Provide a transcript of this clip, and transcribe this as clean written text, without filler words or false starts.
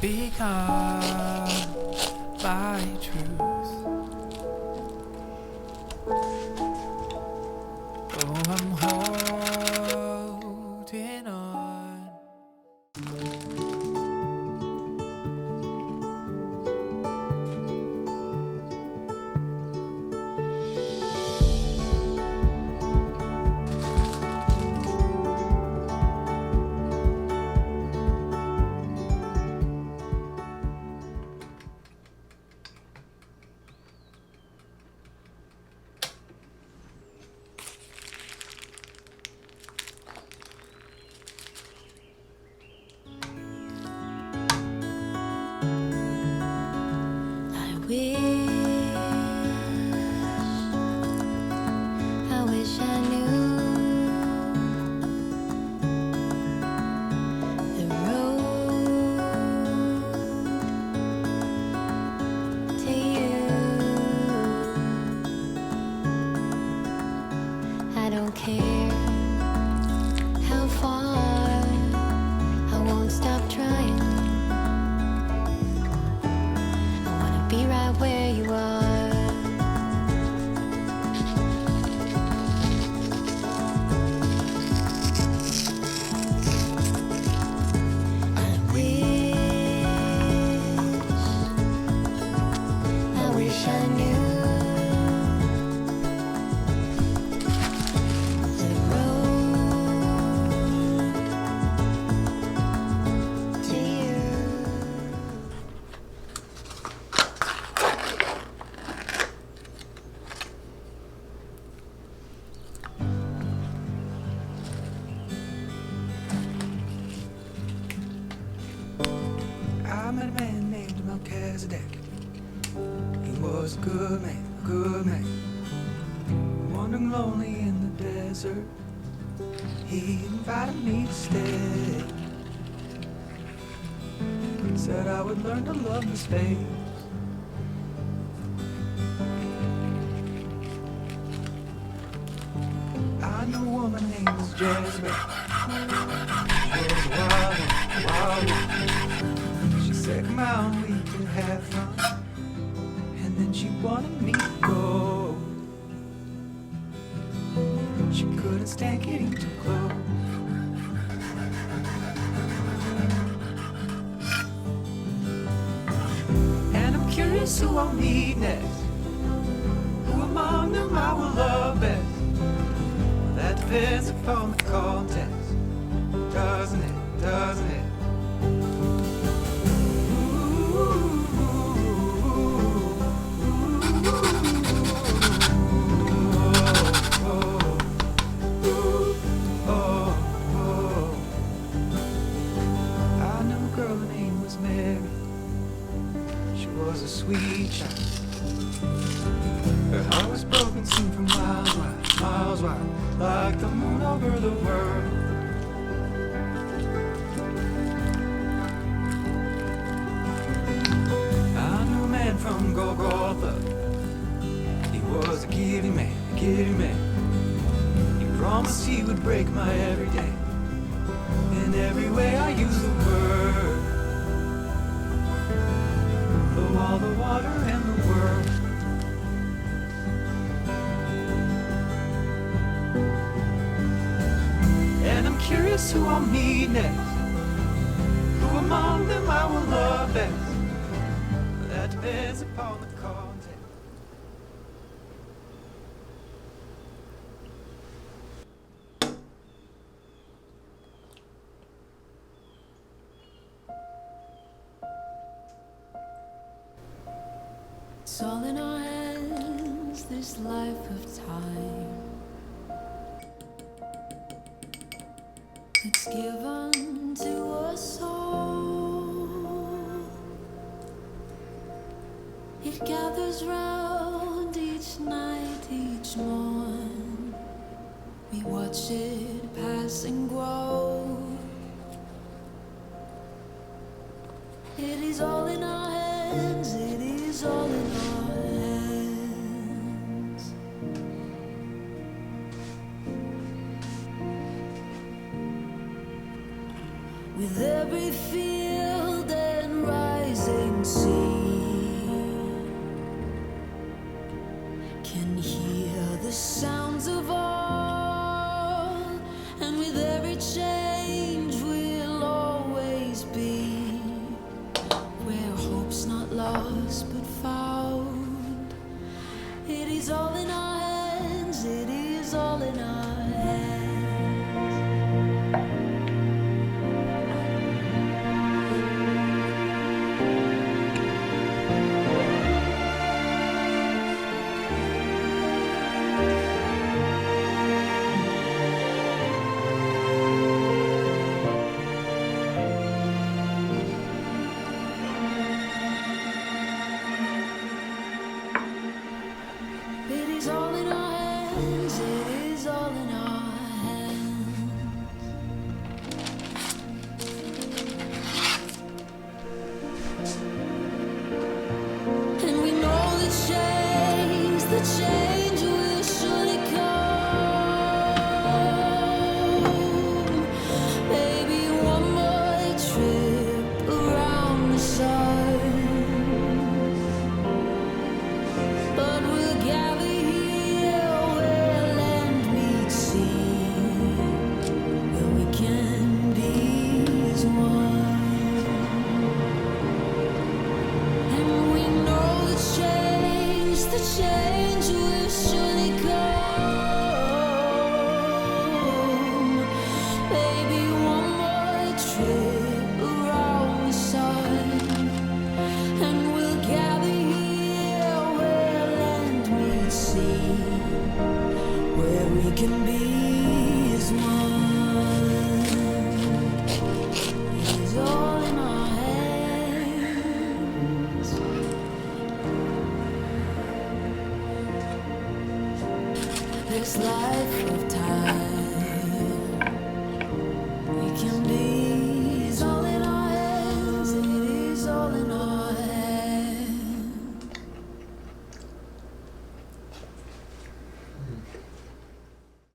become my truth. Oh, I'm holding on. I wish I knew the road to you. I don't care how far, I won't stop trying. I wanna be right where you are. I wish I knew the road to you. I met a man named Melchizedek. He was a good man, wandering lonely in the desert. He invited me to stay. Said I would learn to love the space. I knew a woman named Jezebel. She was a wild one. She said, come out, we could have fun. And then she wanted me to go. She couldn't stand getting too close. And I'm curious who I'll meet next. Who among them I will love best. That depends upon the context. Doesn't it, doesn't it? Was a sweet child. Her heart was broken soon from miles wide, like the moon over the world. I knew a man from Golgotha. He was a giving man, He promised he would break my every day. In every way I use the word. All the water and the world. And I'm curious who I'll meet next. Who among them I will love best. That depends upon the context. It's all in our hands, this life of time. It's given to us all. It gathers round each night, each morn. We watch it pass and grow. It is all in our hands, it is all in our hands. With every field and the sounds of all, and with every change we'll always be where hope's not lost but found. It is all in our hands, it is all in our